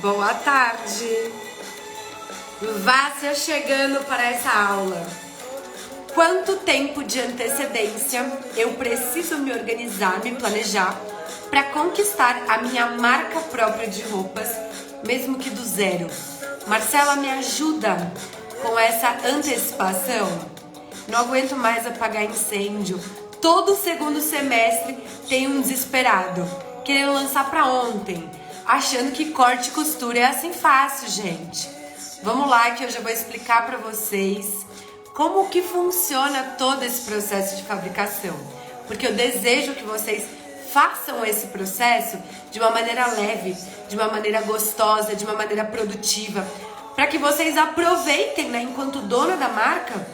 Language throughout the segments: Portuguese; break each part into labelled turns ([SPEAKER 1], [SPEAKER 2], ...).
[SPEAKER 1] Boa tarde! Vá se chegando para essa aula. Quanto tempo de antecedência eu preciso me organizar, me planejar para conquistar a minha marca própria de roupas, mesmo que do zero? Marcela, me ajuda com essa antecipação? Não aguento mais apagar incêndio. Todo segundo semestre tem um desesperado, querendo lançar para ontem, achando que corte e costura é assim fácil, gente. Vamos lá que eu já vou explicar para vocês como que funciona todo esse processo de fabricação. Porque eu desejo que vocês façam esse processo de uma maneira leve, de uma maneira gostosa, de uma maneira produtiva, para que vocês aproveitem, né, enquanto dona da marca,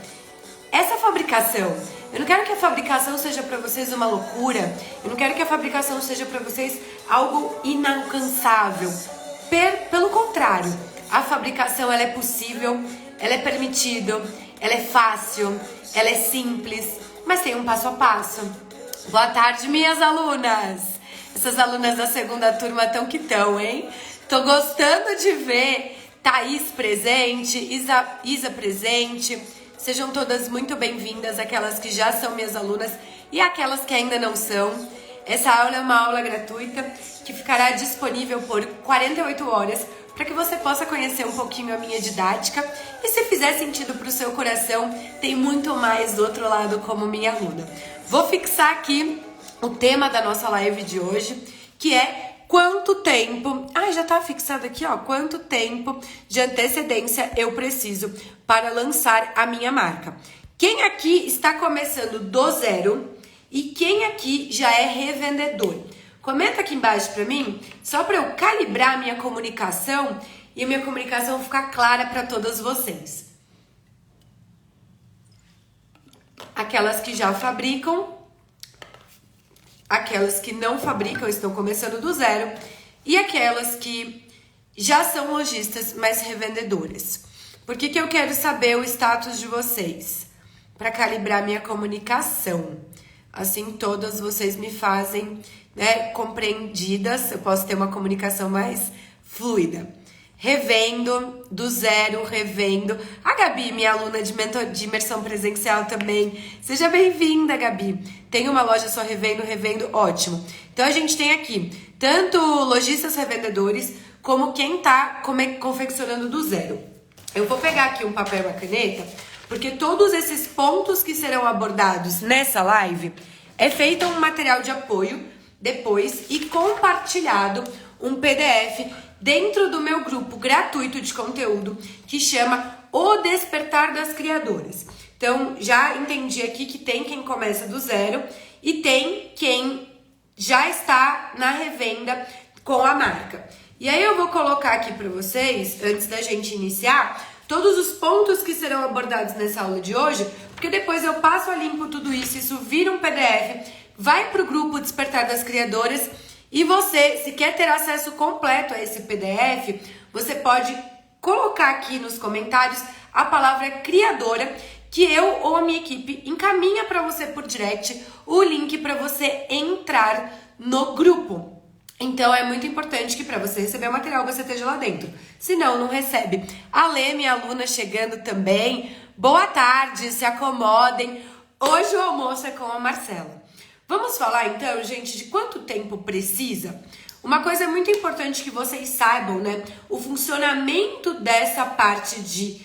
[SPEAKER 1] essa fabricação. Eu não quero que a fabricação seja para vocês uma loucura, eu não quero que a fabricação seja para vocês algo inalcançável. Pelo contrário, a fabricação ela é possível, ela é permitida, ela é fácil, ela é simples, mas tem um passo a passo. Boa tarde, minhas alunas! Essas alunas da segunda turma tão que tão, hein? Tô gostando de ver Thaís presente, Isa presente. Sejam todas muito bem-vindas, aquelas que já são minhas alunas e aquelas que ainda não são. Essa aula é uma aula gratuita que ficará disponível por 48 horas para que você possa conhecer um pouquinho a minha didática e, se fizer sentido para o seu coração, tem muito mais do outro lado como minha aluna. Vou fixar aqui o tema da nossa live de hoje, que é quanto tempo... já tá fixado aqui, ó. Quanto tempo de antecedência eu preciso para lançar a minha marca? Quem aqui está começando do zero e quem aqui já é revendedor? Comenta aqui embaixo pra mim, só para eu calibrar a minha comunicação e a minha comunicação ficar clara para todas vocês. Aquelas que já fabricam, aquelas que não fabricam, estão começando do zero, e aquelas que já são lojistas, mas revendedoras. Por que eu quero saber o status de vocês? Para calibrar minha comunicação. Assim todas vocês me fazem, né, compreendidas, eu posso ter uma comunicação mais fluida. Revendo, do zero, revendo. A Gabi, minha aluna de imersão presencial também. Seja bem-vinda, Gabi. Tem uma loja só revendo, ótimo. Então a gente tem aqui tanto lojistas revendedores, como quem tá confeccionando do zero. Eu vou pegar aqui um papel e uma caneta, porque todos esses pontos que serão abordados nessa live é feito um material de apoio depois e compartilhado um PDF dentro do meu grupo gratuito de conteúdo que chama O Despertar das Criadoras. Então, já entendi aqui que tem quem começa do zero e tem quem já está na revenda com a marca. E aí eu vou colocar aqui para vocês, antes da gente iniciar, todos os pontos que serão abordados nessa aula de hoje, porque depois eu passo a limpo tudo isso vira um PDF, vai para o grupo Despertar das Criadoras e você, se quer ter acesso completo a esse PDF, você pode colocar aqui nos comentários a palavra criadora, que eu ou a minha equipe encaminha para você por direct o link para você entrar no grupo. Então é muito importante que para você receber o material você esteja lá dentro. Senão, não recebe. A Lê, minha aluna, chegando também. Boa tarde, se acomodem. Hoje o almoço é com a Marcela. Vamos falar então, gente, de quanto tempo precisa? Uma coisa muito importante que vocês saibam, né? O funcionamento dessa parte de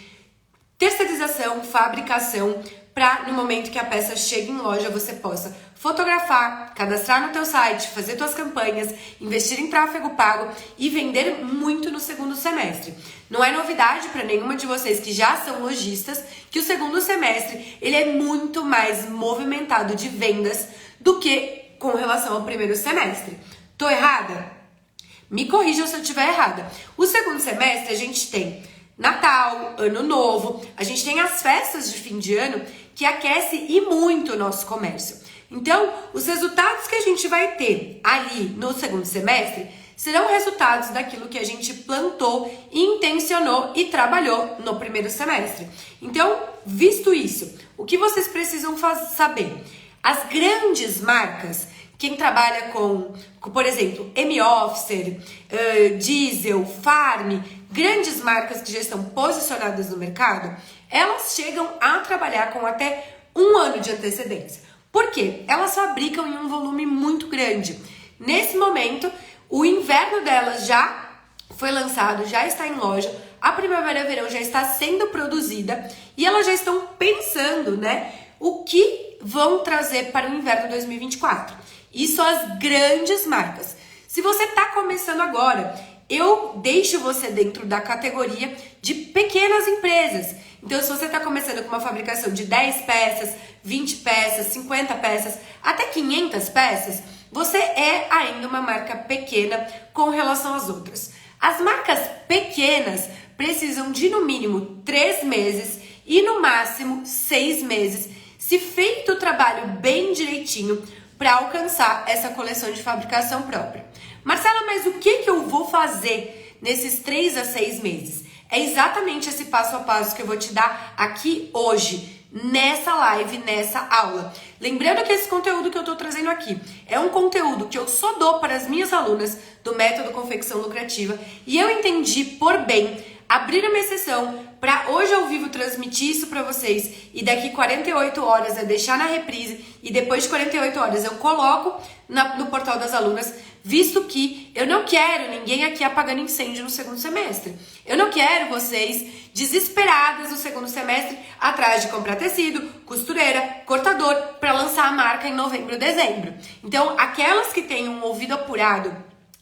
[SPEAKER 1] terceirização, fabricação, para no momento que a peça chega em loja você possa fotografar, cadastrar no teu site, fazer tuas campanhas, investir em tráfego pago e vender muito no segundo semestre. Não é novidade para nenhuma de vocês que já são lojistas que o segundo semestre ele é muito mais movimentado de vendas do que com relação ao primeiro semestre. Tô errada? Me corrijam se eu estiver errada. O segundo semestre a gente tem Natal, Ano Novo, a gente tem as festas de fim de ano que aquece e muito o nosso comércio. Então, os resultados que a gente vai ter ali no segundo semestre serão resultados daquilo que a gente plantou, intencionou e trabalhou no primeiro semestre. Então, visto isso, o que vocês precisam saber? As grandes marcas quem trabalha com, por exemplo, M-Officer, Diesel, Farm, grandes marcas que já estão posicionadas no mercado, elas chegam a trabalhar com até 1 ano de antecedência. Por quê? Elas fabricam em um volume muito grande. Nesse momento, o inverno delas já foi lançado, já está em loja, a primavera-verão já está sendo produzida e elas já estão pensando, né, o que vão trazer para o inverno 2024. Isso as grandes marcas. Se você está começando agora, eu deixo você dentro da categoria de pequenas empresas. Então, se você está começando com uma fabricação de 10 peças, 20 peças, 50 peças, até 500 peças, você é ainda uma marca pequena com relação às outras. As marcas pequenas precisam de no mínimo 3 meses e no máximo 6 meses, se feito o trabalho bem direitinho, para alcançar essa coleção de fabricação própria. Marcela, mas o que eu vou fazer nesses 3 a 6 meses? É exatamente esse passo a passo que eu vou te dar aqui hoje, nessa live, nessa aula. Lembrando que esse conteúdo que eu tô trazendo aqui é um conteúdo que eu só dou para as minhas alunas do Método Confecção Lucrativa e eu entendi por bem abrir uma exceção para hoje ao vivo transmitir isso para vocês e daqui 48 horas eu deixar na reprise e depois de 48 horas eu coloco no portal das alunas, visto que eu não quero ninguém aqui apagando incêndio no segundo semestre. Eu não quero vocês desesperadas no segundo semestre atrás de comprar tecido, costureira, cortador para lançar a marca em novembro, dezembro. Então, aquelas que têm um ouvido apurado,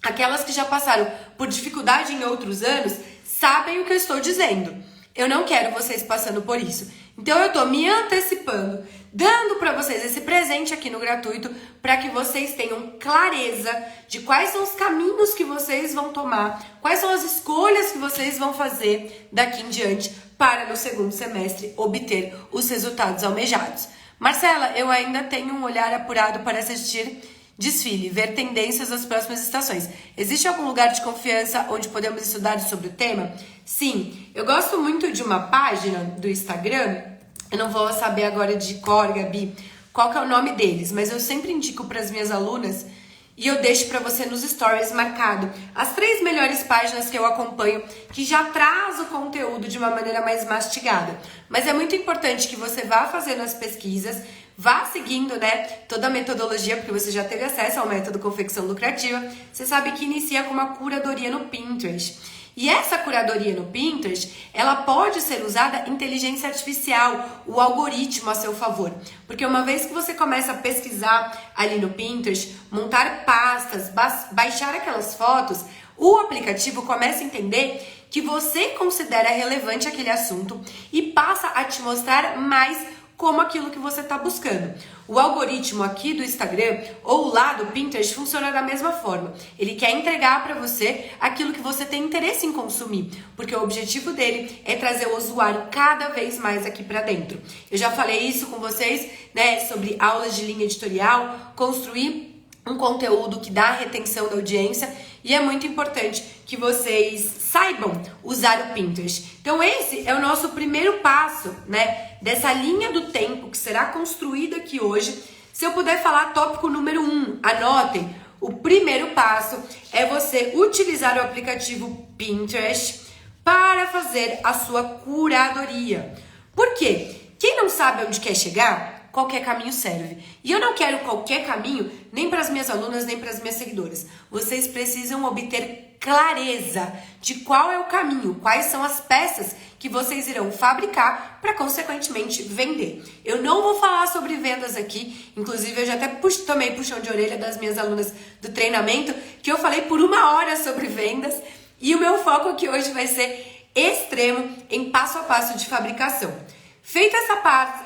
[SPEAKER 1] aquelas que já passaram por dificuldade em outros anos, sabem o que eu estou dizendo. Eu não quero vocês passando por isso. Então eu tô me antecipando, dando para vocês esse presente aqui no gratuito, para que vocês tenham clareza de quais são os caminhos que vocês vão tomar, quais são as escolhas que vocês vão fazer daqui em diante para no segundo semestre obter os resultados almejados. Marcela, eu ainda tenho um olhar apurado para assistir desfile, ver tendências das próximas estações. Existe algum lugar de confiança onde podemos estudar sobre o tema? Sim, eu gosto muito de uma página do Instagram, eu não vou saber agora de cor, Gabi, qual que é o nome deles, mas eu sempre indico para as minhas alunas e eu deixo para você nos stories marcado as 3 melhores páginas que eu acompanho, que já traz o conteúdo de uma maneira mais mastigada. Mas é muito importante que você vá fazendo as pesquisas, vá seguindo, né, toda a metodologia, porque você já teve acesso ao método Confecção Lucrativa. Você sabe que inicia com uma curadoria no Pinterest. E essa curadoria no Pinterest, ela pode ser usada inteligência artificial, o algoritmo a seu favor. Porque uma vez que você começa a pesquisar ali no Pinterest, montar pastas, baixar aquelas fotos, o aplicativo começa a entender que você considera relevante aquele assunto e passa a te mostrar mais como aquilo que você está buscando. O algoritmo aqui do Instagram ou lá do Pinterest funciona da mesma forma. Ele quer entregar para você aquilo que você tem interesse em consumir, porque o objetivo dele é trazer o usuário cada vez mais aqui para dentro. Eu já falei isso com vocês, né, sobre aulas de linha editorial, construir um conteúdo que dá retenção da audiência, e é muito importante que vocês saibam usar o Pinterest. Então esse é o nosso primeiro passo, né, dessa linha do tempo que será construída aqui hoje. Se eu puder falar tópico número 1, anotem. O primeiro passo é você utilizar o aplicativo Pinterest para fazer a sua curadoria. Por quê? Quem não sabe onde quer chegar, qualquer caminho serve. E eu não quero qualquer caminho nem para as minhas alunas, nem para as minhas seguidoras. Vocês precisam obter clareza de qual é o caminho, quais são as peças que vocês irão fabricar para, consequentemente, vender. Eu não vou falar sobre vendas aqui, inclusive eu já até tomei puxão de orelha das minhas alunas do treinamento, que eu falei por 1 hora sobre vendas, e o meu foco aqui hoje vai ser extremo em passo a passo de fabricação. Feita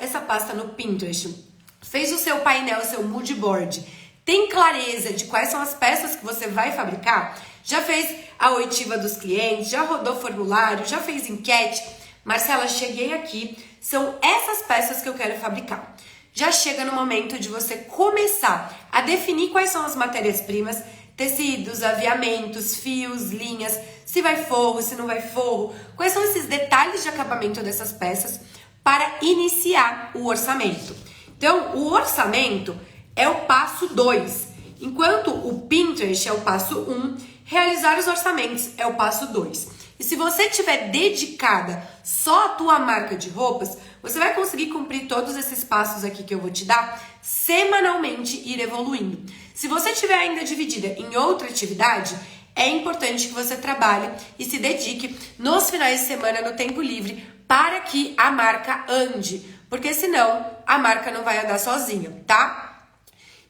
[SPEAKER 1] essa pasta no Pinterest, fez o seu painel, o seu mood board, tem clareza de quais são as peças que você vai fabricar? Já fez a oitiva dos clientes, já rodou formulário, já fez enquete? Marcela, cheguei aqui, são essas peças que eu quero fabricar. Já chega no momento de você começar a definir quais são as matérias-primas, tecidos, aviamentos, fios, linhas, se vai forro, se não vai forro, quais são esses detalhes de acabamento dessas peças, para iniciar o orçamento. Então, o orçamento é o passo 2. Enquanto o Pinterest é o passo 1, realizar os orçamentos é o passo 2. E se você estiver dedicada só à tua marca de roupas, você vai conseguir cumprir todos esses passos aqui que eu vou te dar semanalmente e ir evoluindo. Se você estiver ainda dividida em outra atividade, é importante que você trabalhe e se dedique nos finais de semana, no tempo livre, para que a marca ande, porque senão a marca não vai andar sozinha, tá?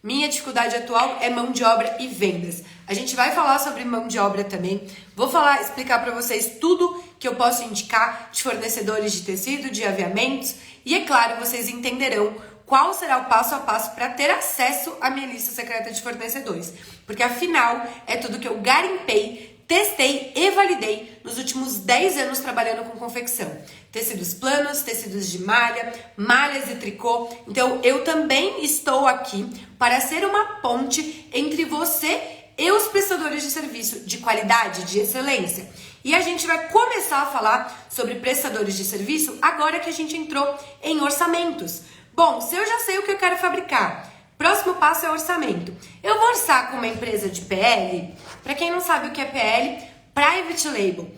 [SPEAKER 1] Minha dificuldade atual é mão de obra e vendas. A gente vai falar sobre mão de obra também. Vou explicar para vocês tudo que eu posso indicar de fornecedores de tecido, de aviamentos. E é claro, vocês entenderão qual será o passo a passo para ter acesso à minha lista secreta de fornecedores. Porque afinal, é tudo que eu garimpei, testei e validei nos últimos 10 anos trabalhando com confecção. Tecidos planos, tecidos de malha, malhas e tricô. Então, eu também estou aqui para ser uma ponte entre você e os prestadores de serviço de qualidade, de excelência. E a gente vai começar a falar sobre prestadores de serviço agora que a gente entrou em orçamentos. Bom, se eu já sei o que eu quero fabricar, próximo passo é orçamento. Eu vou orçar com uma empresa de PL. Para quem não sabe o que é PL, Private Label.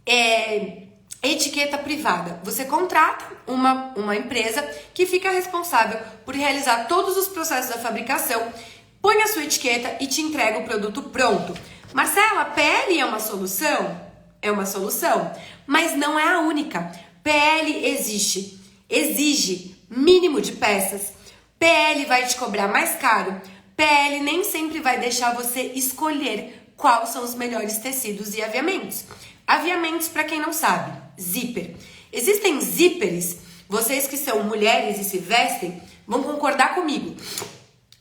[SPEAKER 1] É etiqueta privada. Você contrata uma empresa que fica responsável por realizar todos os processos da fabricação, põe a sua etiqueta e te entrega o produto pronto. Marcela, PL é uma solução? É uma solução, mas não é a única. PL exige mínimo de peças. PL vai te cobrar mais caro. PL nem sempre vai deixar você escolher quais são os melhores tecidos e aviamentos. Aviamentos, para quem não sabe, zíper. Existem zíperes, vocês que são mulheres e se vestem, vão concordar comigo.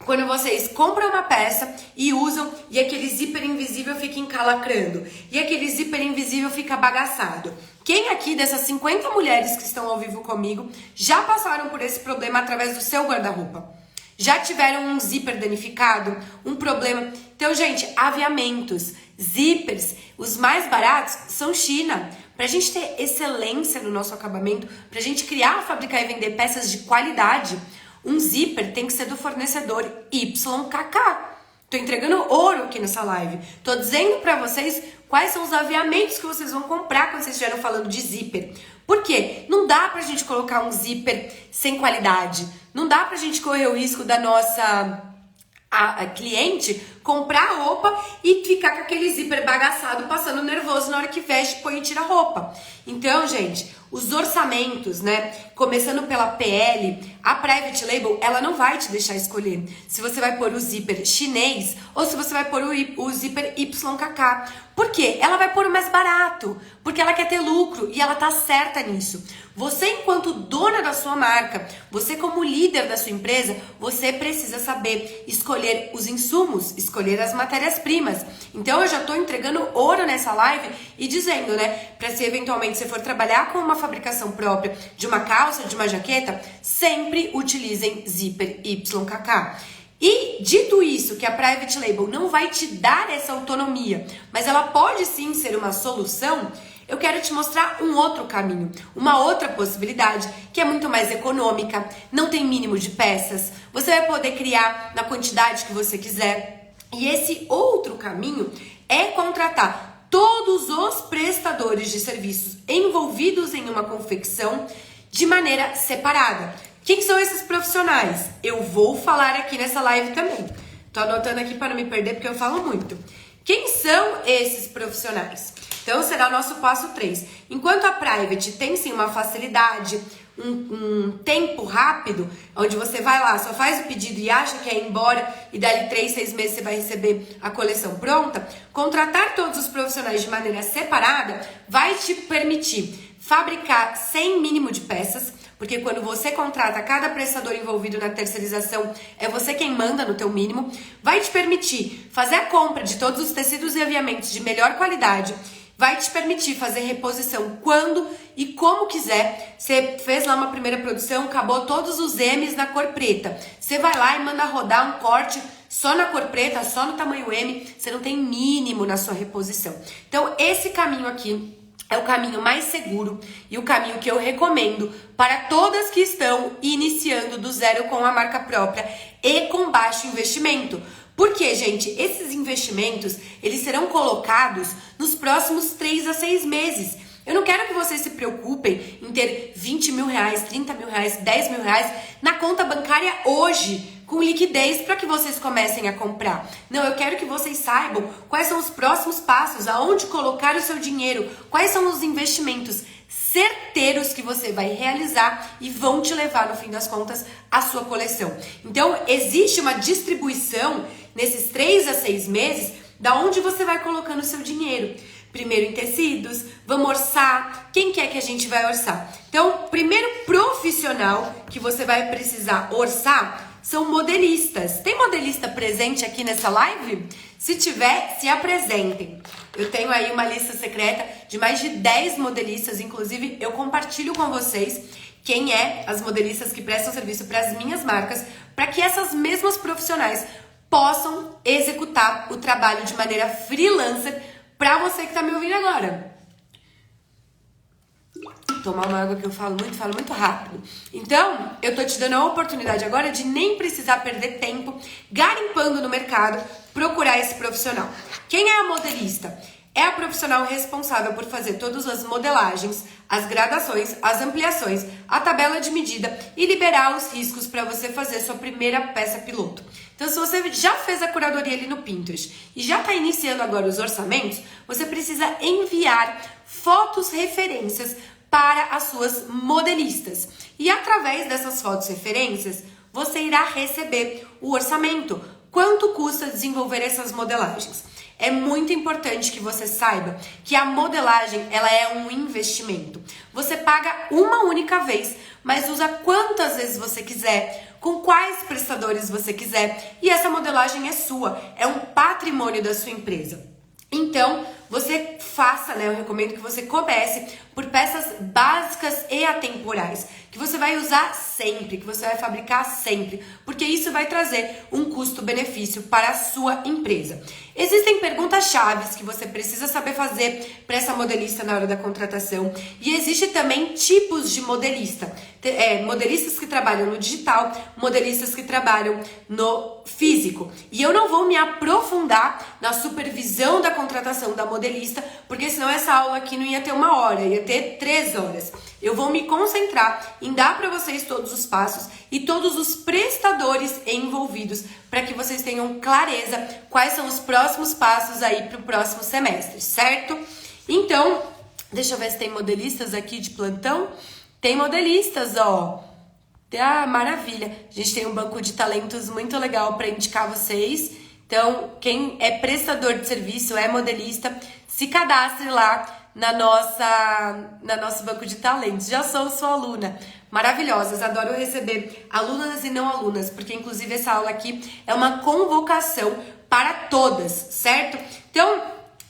[SPEAKER 1] Quando vocês compram uma peça e usam e aquele zíper invisível fica encalacrando e aquele zíper invisível fica bagaçado. Quem aqui dessas 50 mulheres que estão ao vivo comigo já passaram por esse problema através do seu guarda-roupa? Já tiveram um zíper danificado? Um problema? Então, gente, aviamentos, zíperes, os mais baratos são China. Pra gente ter excelência no nosso acabamento, pra gente criar, fabricar e vender peças de qualidade, um zíper tem que ser do fornecedor YKK. Tô entregando ouro aqui nessa live. Tô dizendo pra vocês quais são os aviamentos que vocês vão comprar quando vocês estiverem falando de zíper. Por quê? Não dá pra gente colocar um zíper sem qualidade. Não dá pra gente correr o risco da nossa a cliente comprar a roupa e ficar com aquele zíper bagaçado, passando nervoso na hora que veste, põe e tira a roupa. Então, gente, os orçamentos, né? Começando pela PL, a Private Label, ela não vai te deixar escolher se você vai pôr o zíper chinês ou se você vai pôr o zíper YKK. Por quê? Ela vai pôr o mais barato, porque ela quer ter lucro e ela tá certa nisso. Você, enquanto dona da sua marca, você como líder da sua empresa, você precisa saber escolher os insumos, escolher as matérias-primas. Então, eu já tô entregando ouro nessa live e dizendo, né, pra se eventualmente você for trabalhar com uma fabricação própria de uma calça, de uma jaqueta, sempre utilizem zíper YKK. E dito isso, que a Private Label não vai te dar essa autonomia, mas ela pode sim ser uma solução, eu quero te mostrar um outro caminho, uma outra possibilidade que é muito mais econômica, não tem mínimo de peças, você vai poder criar na quantidade que você quiser. E esse outro caminho é contratar todos os prestadores de serviços envolvidos em uma confecção de maneira separada. Quem são esses profissionais? Eu vou falar aqui nessa live também. Tô anotando aqui para não me perder porque eu falo muito. Quem são esses profissionais? Então, será o nosso passo 3. Enquanto a Private tem sim uma facilidade, um tempo rápido, onde você vai lá, só faz o pedido e acha que é ir embora e dali 3, 6 meses você vai receber a coleção pronta, contratar todos os profissionais de maneira separada vai te permitir fabricar sem mínimo de peças, porque quando você contrata cada prestador envolvido na terceirização, é você quem manda no teu mínimo, vai te permitir fazer a compra de todos os tecidos e aviamentos de melhor qualidade, vai te permitir fazer reposição quando e como quiser. Você fez lá uma primeira produção, acabou todos os M's na cor preta. Você vai lá e manda rodar um corte só na cor preta, só no tamanho M, você não tem mínimo na sua reposição. Então, esse caminho aqui é o caminho mais seguro e o caminho que eu recomendo para todas que estão iniciando do zero com a marca própria e com baixo investimento. Porque, gente, esses investimentos, eles serão colocados nos próximos 3 a 6 meses. Eu não quero que vocês se preocupem em ter 20 mil reais, 30 mil reais, 10 mil reais na conta bancária hoje, com liquidez, para que vocês comecem a comprar. Não, eu quero que vocês saibam quais são os próximos passos, aonde colocar o seu dinheiro, quais são os investimentos certeiros que você vai realizar e vão te levar, no fim das contas, à sua coleção. Então, existe uma distribuição nesses 3 a 6 meses da onde você vai colocando o seu dinheiro. Primeiro em tecidos, vamos orçar. Quem que é que a gente vai orçar? Então, primeiro profissional que você vai precisar orçar são modelistas. Tem modelista presente aqui nessa live? Se tiver, se apresentem. Eu tenho aí uma lista secreta de mais de 10 modelistas, inclusive eu compartilho com vocês quem é as modelistas que prestam serviço para as minhas marcas, para que essas mesmas profissionais possam executar o trabalho de maneira freelancer para você que está me ouvindo agora. Tomar uma água que eu falo muito rápido. Então, eu tô te dando a oportunidade agora de nem precisar perder tempo garimpando no mercado, procurar esse profissional. Quem é a modelista? É a profissional responsável por fazer todas as modelagens, as gradações, as ampliações, a tabela de medida e liberar os riscos para você fazer sua primeira peça piloto. Então, se você já fez a curadoria ali no Pinterest e já está iniciando agora os orçamentos, você precisa enviar fotos referências para as suas modelistas. E através dessas fotos referências, você irá receber o orçamento. Quanto custa desenvolver essas modelagens? É muito importante que você saiba que a modelagem, ela é um investimento. Você paga uma única vez, mas usa quantas vezes você quiser, com quais prestadores você quiser, e essa modelagem é sua, é um patrimônio da sua empresa. Então, você faça, né? Eu recomendo que você comece por peças básicas e atemporais, que você vai usar sempre, que você vai fabricar sempre, porque isso vai trazer um custo-benefício para a sua empresa. Existem perguntas-chave que você precisa saber fazer para essa modelista na hora da contratação, e existe também tipos de modelista. Modelistas que trabalham no digital, modelistas que trabalham no físico. E eu não vou me aprofundar na supervisão da contratação da modelista, porque senão essa aula aqui não ia ter 1 hora, ia ter 3 horas. Eu vou me concentrar em dar para vocês todos os passos e todos os prestadores envolvidos, para que vocês tenham clareza quais são os próximos passos aí para o próximo semestre, certo? Então, deixa eu ver se tem modelistas aqui de plantão. Tem modelistas, ó. Ah, maravilha. A gente tem um banco de talentos muito legal para indicar vocês. Então, quem é prestador de serviço, é modelista, se cadastre lá na nosso banco de talentos. Já sou sua aluna. Maravilhosas, adoro receber alunas e não alunas, porque inclusive essa aula aqui é uma convocação para todas, certo? Então,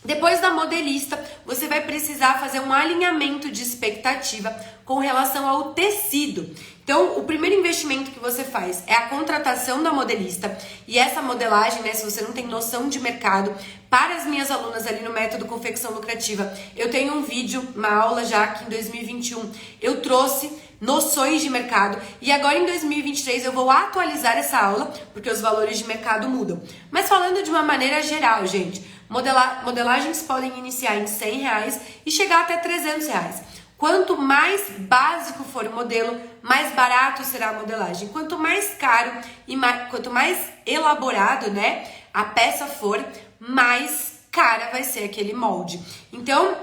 [SPEAKER 1] depois da modelista, você vai precisar fazer um alinhamento de expectativa com relação ao tecido. Então, o primeiro investimento que você faz é a contratação da modelista, e essa modelagem, né, se você não tem noção de mercado, para as minhas alunas ali no Método Confecção Lucrativa, eu tenho um vídeo, uma aula já que em 2021 eu trouxe noções de mercado, e agora em 2023 eu vou atualizar essa aula, porque os valores de mercado mudam. Mas falando de uma maneira geral, gente, modelagens podem iniciar em R$100 e chegar até R$300. Quanto mais básico for o modelo, mais barato será a modelagem. Quanto mais caro e quanto mais elaborado, né, a peça for, mais cara vai ser aquele molde. Então,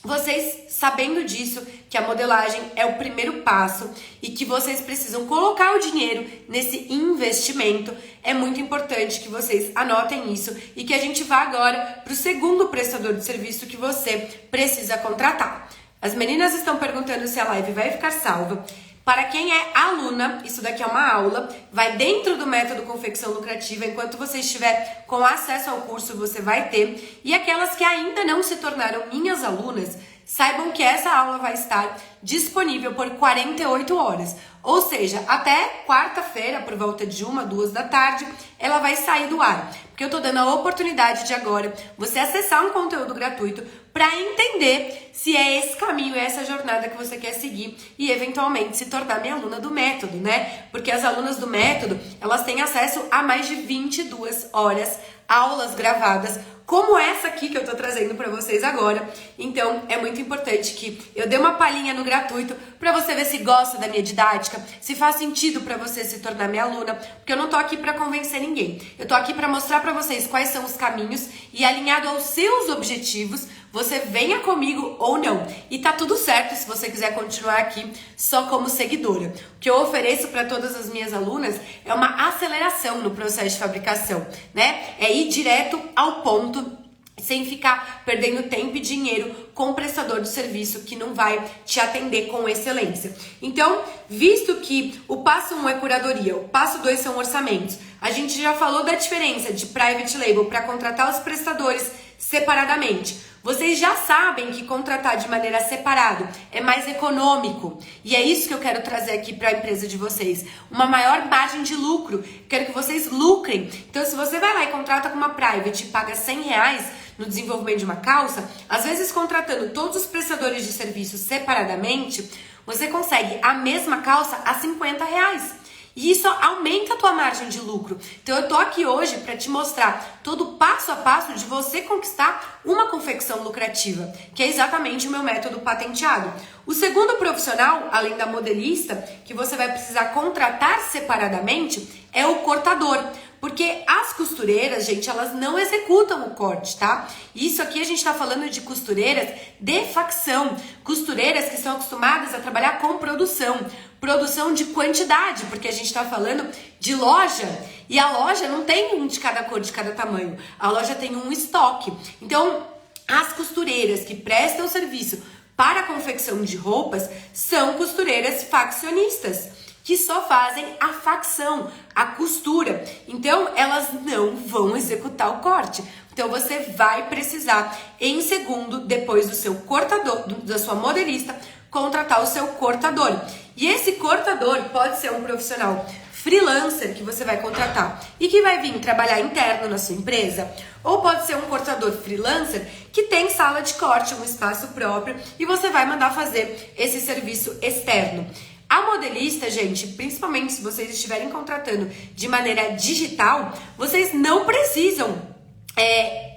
[SPEAKER 1] vocês sabendo disso, que a modelagem é o primeiro passo e que vocês precisam colocar o dinheiro nesse investimento, é muito importante que vocês anotem isso e que a gente vá agora para o segundo prestador de serviço que você precisa contratar. As meninas estão perguntando se a live vai ficar salva. Para quem é aluna, isso daqui é uma aula, vai dentro do Método Confecção Lucrativa. Enquanto você estiver com acesso ao curso, você vai ter. E aquelas que ainda não se tornaram minhas alunas, saibam que essa aula vai estar disponível por 48 horas. Ou seja, até quarta-feira, por volta de 1, 2 da tarde, ela vai sair do ar. Porque eu tô dando a oportunidade de agora você acessar um conteúdo gratuito para entender se é esse caminho, essa jornada que você quer seguir e eventualmente se tornar minha aluna do método, né? Porque as alunas do método, elas têm acesso a mais de 22 horas, aulas gravadas, como essa aqui que eu tô trazendo para vocês agora. Então, é muito importante que eu dê uma palhinha no gratuito para você ver se gosta da minha didática, se faz sentido para você se tornar minha aluna, porque eu não tô aqui para convencer ninguém. Eu tô aqui para mostrar para vocês quais são os caminhos e alinhado aos seus objetivos, você venha comigo ou não. E tá tudo certo se você quiser continuar aqui só como seguidora. O que eu ofereço para todas as minhas alunas é uma aceleração no processo de fabricação, né? É ir direto ao ponto, sem ficar perdendo tempo e dinheiro com o prestador de serviço que não vai te atender com excelência. Então, visto que o passo 1 é curadoria, o passo 2 são orçamentos, a gente já falou da diferença de private label para contratar os prestadores separadamente. Vocês já sabem que contratar de maneira separada é mais econômico. E é isso que eu quero trazer aqui para a empresa de vocês. Uma maior margem de lucro. Quero que vocês lucrem. Então, se você vai lá e contrata com uma private e paga R$100 no desenvolvimento de uma calça, às vezes contratando todos os prestadores de serviço separadamente, você consegue a mesma calça a R$50. E isso aumenta a tua margem de lucro. Então eu tô aqui hoje para te mostrar todo o passo a passo de você conquistar uma confecção lucrativa, que é exatamente o meu método patenteado. O segundo profissional, além da modelista, que você vai precisar contratar separadamente, é o cortador. Porque as costureiras, gente, elas não executam o corte, tá? Isso aqui a gente tá falando de costureiras de facção. Costureiras que estão acostumadas a trabalhar com produção. Produção de quantidade, porque a gente tá falando de loja. E a loja não tem um de cada cor, de cada tamanho. A loja tem um estoque. Então, as costureiras que prestam serviço para a confecção de roupas são costureiras faccionistas, que só fazem a facção, a costura. Então, elas não vão executar o corte. Então, você vai precisar, em segundo, depois do seu cortador, da sua modelista, contratar o seu cortador. E esse cortador pode ser um profissional freelancer que você vai contratar e que vai vir trabalhar interno na sua empresa, ou pode ser um cortador freelancer que tem sala de corte, um espaço próprio, e você vai mandar fazer esse serviço externo. A modelista, gente, principalmente se vocês estiverem contratando de maneira digital, vocês não precisam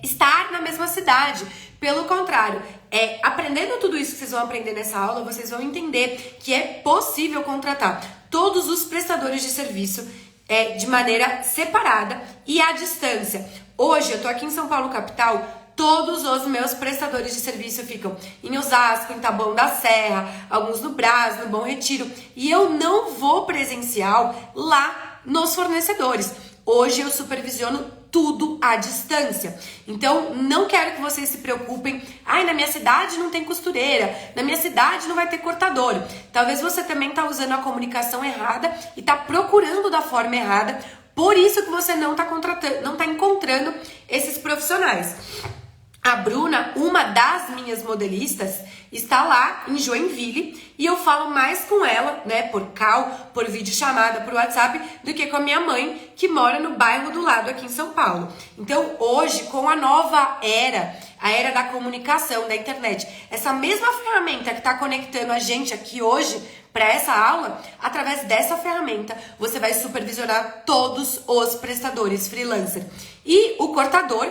[SPEAKER 1] estar na mesma cidade. Pelo contrário, aprendendo tudo isso que vocês vão aprender nessa aula, vocês vão entender que é possível contratar todos os prestadores de serviço de maneira separada e à distância. Hoje, eu tô aqui em São Paulo, capital. Todos os meus prestadores de serviço ficam em Osasco, em Taboão da Serra, alguns no Brás, no Bom Retiro. E eu não vou presencial lá nos fornecedores. Hoje eu supervisiono tudo à distância. Então, não quero que vocês se preocupem. Ai, na minha cidade não tem costureira. Na minha cidade não vai ter cortador. Talvez você também está usando a comunicação errada e está procurando da forma errada. Por isso que você não está contratando, não está encontrando esses profissionais. A Bruna, uma das minhas modelistas, está lá em Joinville e eu falo mais com ela, né, por call, por videochamada, por WhatsApp, do que com a minha mãe, que mora no bairro do lado aqui em São Paulo. Então, hoje, com a nova era, a era da comunicação, da internet, essa mesma ferramenta que está conectando a gente aqui hoje para essa aula, através dessa ferramenta, você vai supervisionar todos os prestadores freelancer. E o cortador,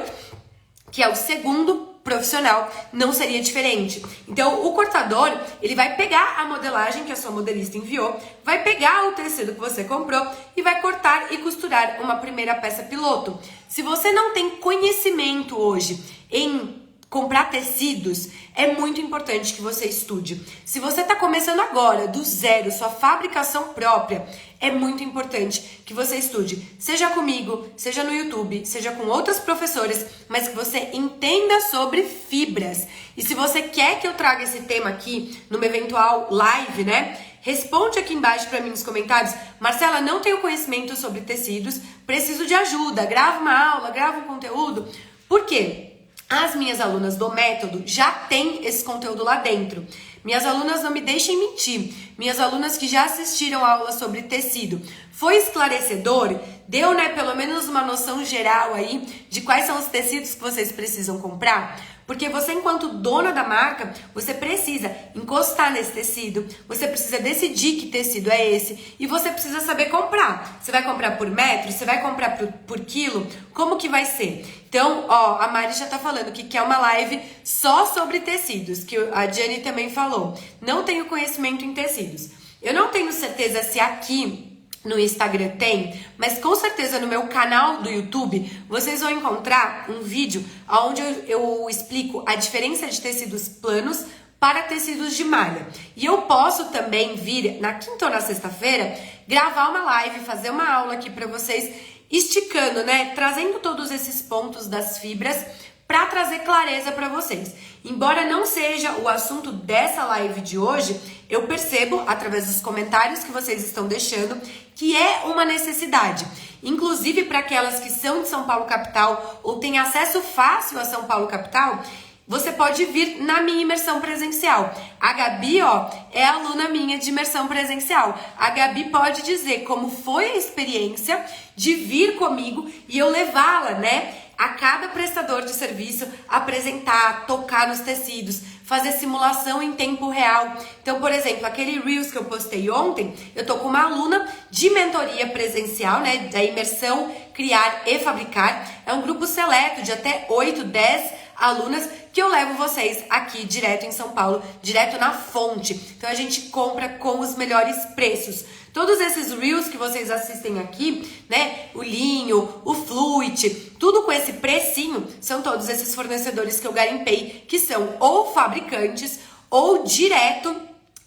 [SPEAKER 1] que é o segundo profissional, não seria diferente. Então, o cortador, ele vai pegar a modelagem que a sua modelista enviou, vai pegar o tecido que você comprou e vai cortar e costurar uma primeira peça piloto. Se você não tem conhecimento hoje em comprar tecidos, é muito importante que você estude. Se você está começando agora, do zero, sua fabricação própria, é muito importante que você estude. Seja comigo, seja no YouTube, seja com outras professoras, mas que você entenda sobre fibras. E se você quer que eu traga esse tema aqui numa eventual live, né? Responde aqui embaixo para mim nos comentários. Marcela, não tenho conhecimento sobre tecidos, preciso de ajuda, grava uma aula, grava um conteúdo. Por quê? As minhas alunas do método já têm esse conteúdo lá dentro. Minhas alunas não me deixem mentir. Minhas alunas que já assistiram a aula sobre tecido, foi esclarecedor? Deu, né, pelo menos uma noção geral aí de quais são os tecidos que vocês precisam comprar? Porque você, enquanto dona da marca, você precisa encostar nesse tecido, você precisa decidir que tecido é esse e você precisa saber comprar. Você vai comprar por metro? Você vai comprar por quilo? Como que vai ser? Então, ó, a Mari já tá falando que quer uma live só sobre tecidos, que a Jenny também falou. Não tenho conhecimento em tecidos. Eu não tenho certeza se aqui no Instagram tem, mas com certeza no meu canal do YouTube vocês vão encontrar um vídeo onde eu explico a diferença de tecidos planos para tecidos de malha. E eu posso também vir na quinta ou na sexta-feira gravar uma live, fazer uma aula aqui para vocês, esticando, né, trazendo todos esses pontos das fibras para trazer clareza para vocês. Embora não seja o assunto dessa live de hoje, eu percebo, através dos comentários que vocês estão deixando, que é uma necessidade. Inclusive para aquelas que são de São Paulo capital ou têm acesso fácil a São Paulo capital, você pode vir na minha imersão presencial. A Gabi, ó, é aluna minha de imersão presencial. A Gabi pode dizer como foi a experiência de vir comigo e eu levá-la, né, a cada prestador de serviço, apresentar, tocar nos tecidos, fazer simulação em tempo real. Então, por exemplo, aquele Reels que eu postei ontem, eu tô com uma aluna de mentoria presencial, né, da imersão Criar e Fabricar. É um grupo seleto de até 8, 10 alunas que eu levo vocês aqui direto em São Paulo, direto na fonte. Então a gente compra com os melhores preços. Todos esses Reels que vocês assistem aqui, né, o linho, o fluid, tudo com esse precinho, são todos esses fornecedores que eu garimpei, que são ou fabricantes ou direto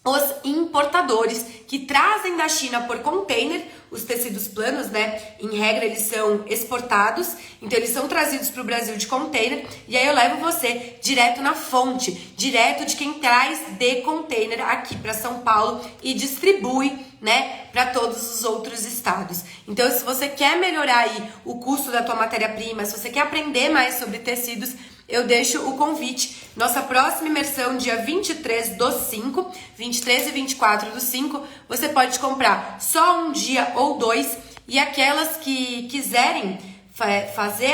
[SPEAKER 1] os importadores que trazem da China por container os tecidos planos, né? Em regra, eles são exportados, então eles são trazidos para o Brasil de container e aí eu levo você direto na fonte, direto de quem traz de container aqui para São Paulo e distribui, né, para todos os outros estados. Então, se você quer melhorar aí o custo da tua matéria-prima, se você quer aprender mais sobre tecidos, eu deixo o convite. Nossa próxima imersão, dia 23/5, 23 e 24 do 5, você pode comprar só um dia ou dois. E aquelas que quiserem fazer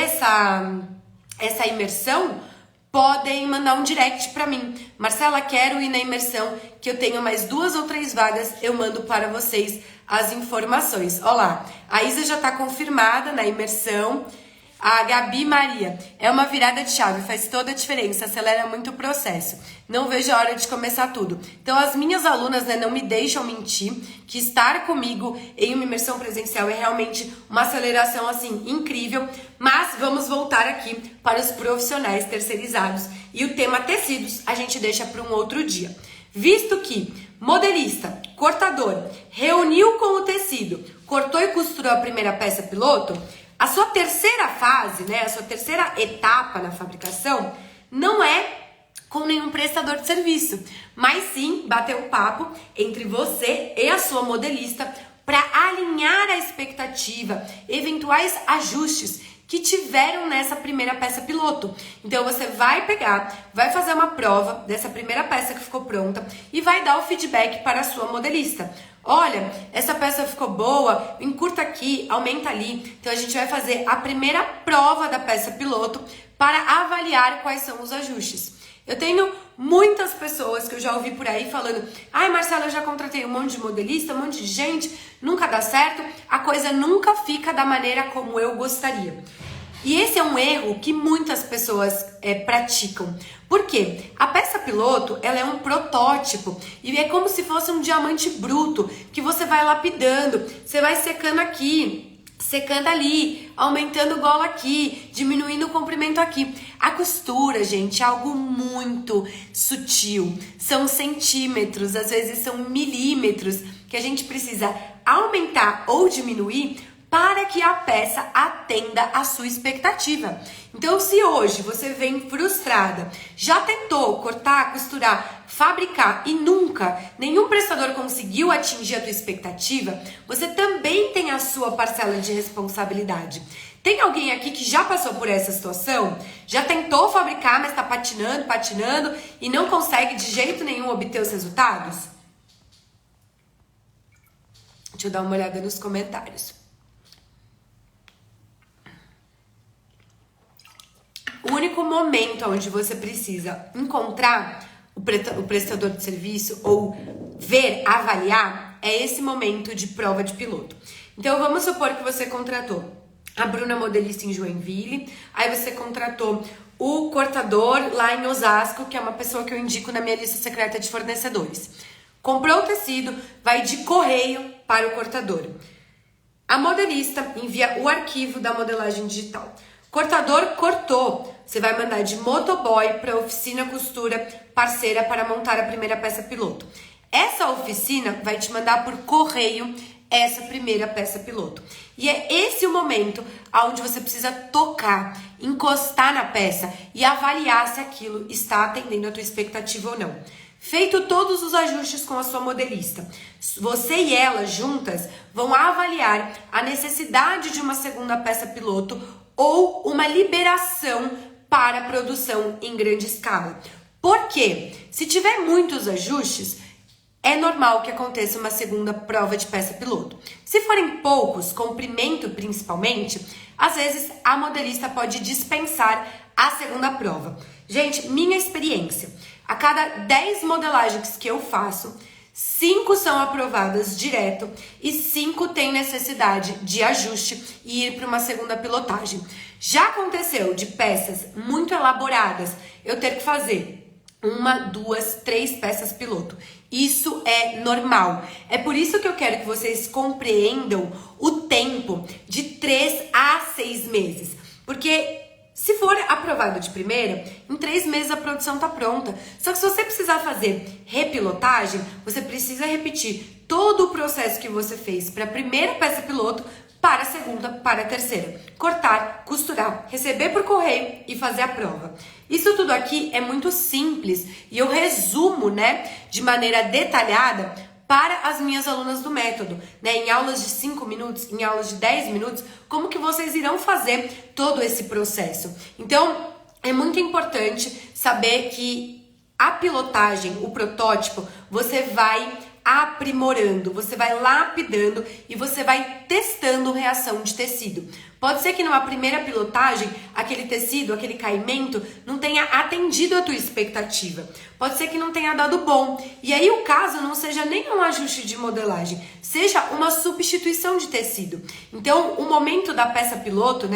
[SPEAKER 1] essa imersão, podem mandar um direct para mim. Marcela, quero ir na imersão, que eu tenho mais 2 ou 3 vagas, eu mando para vocês as informações. Olha lá, a Isa já está confirmada na imersão. A Gabi Maria, é uma virada de chave, faz toda a diferença, acelera muito o processo. Não vejo a hora de começar tudo. Então, as minhas alunas, né, não me deixam mentir, que estar comigo em uma imersão presencial é realmente uma aceleração, assim, incrível. Mas vamos voltar aqui para os profissionais terceirizados. E o tema tecidos a gente deixa para um outro dia. Visto que modelista, cortador, reuniu com o tecido, cortou e costurou a primeira peça piloto, a sua terceira fase, né, a sua terceira etapa na fabricação não é com nenhum prestador de serviço, mas sim bater um papo entre você e a sua modelista para alinhar a expectativa, eventuais ajustes que tiveram nessa primeira peça piloto. Então você vai pegar, vai fazer uma prova dessa primeira peça que ficou pronta e vai dar o feedback para a sua modelista. Olha, essa peça ficou boa, encurta aqui, aumenta ali. Então a gente vai fazer a primeira prova da peça piloto para avaliar quais são os ajustes. Eu tenho muitas pessoas que eu já ouvi por aí falando: ai, Marcela, eu já contratei um monte de modelista, um monte de gente, nunca dá certo, a coisa nunca fica da maneira como eu gostaria. E esse é um erro que muitas pessoas praticam. Por quê? A peça piloto, ela é um protótipo e é como se fosse um diamante bruto que você vai lapidando, você vai secando aqui, secando ali, aumentando o golo aqui, diminuindo o comprimento aqui. A costura, gente, é algo muito sutil. São centímetros, às vezes são milímetros que a gente precisa aumentar ou diminuir para que a peça atenda a sua expectativa. Então, se hoje você vem frustrada, já tentou cortar, costurar, fabricar e nunca nenhum prestador conseguiu atingir a tua expectativa, você também tem a sua parcela de responsabilidade. Tem alguém aqui que já passou por essa situação? Já tentou fabricar, mas tá patinando e não consegue de jeito nenhum obter os resultados? Deixa eu dar uma olhada nos comentários. O único momento onde você precisa encontrar o prestador de serviço ou ver, avaliar, é esse momento de prova de piloto. Então, vamos supor que você contratou a Bruna modelista em Joinville, aí você contratou o cortador lá em Osasco, que é uma pessoa que eu indico na minha lista secreta de fornecedores. Comprou o tecido, vai de correio para o cortador. A modelista envia o arquivo da modelagem digital. Cortador cortou, você vai mandar de motoboy para a oficina costura parceira para montar a primeira peça piloto. Essa oficina vai te mandar por correio essa primeira peça piloto. E é esse o momento onde você precisa tocar, encostar na peça e avaliar se aquilo está atendendo a tua expectativa ou não. Feito todos os ajustes com a sua modelista, você e ela juntas vão avaliar a necessidade de uma segunda peça piloto ou uma liberação para a produção em grande escala. Por quê? Se tiver muitos ajustes, é normal que aconteça uma segunda prova de peça piloto. Se forem poucos, comprimento principalmente, às vezes a modelista pode dispensar a segunda prova. Gente, minha experiência, a cada 10 modelagens que eu faço, 5 são aprovadas direto e 5 têm necessidade de ajuste e ir para uma segunda pilotagem. Já aconteceu de peças muito elaboradas eu ter que fazer 1, 2, 3 peças piloto. Isso é normal. É por isso que eu quero que vocês compreendam o tempo de 3 a 6 meses. Porque se for aprovado de primeira, em 3 meses a produção tá pronta. Só que se você precisar fazer repilotagem, você precisa repetir todo o processo que você fez para a primeira peça piloto, para a segunda, para a terceira. Cortar, costurar, receber por correio e fazer a prova. Isso tudo aqui é muito simples e eu resumo, de maneira detalhada para as minhas alunas do método, em aulas de 5 minutos, em aulas de 10 minutos, como que vocês irão fazer todo esse processo. Então, é muito importante saber que a pilotagem, o protótipo, você vai aprimorando, você vai lapidando e você vai testando reação de tecido. Pode ser que numa primeira pilotagem, aquele tecido, aquele caimento não tenha atendido a tua expectativa. Pode ser que não tenha dado bom. E aí o caso não seja nem um ajuste de modelagem, seja uma substituição de tecido. Então, o momento da peça piloto,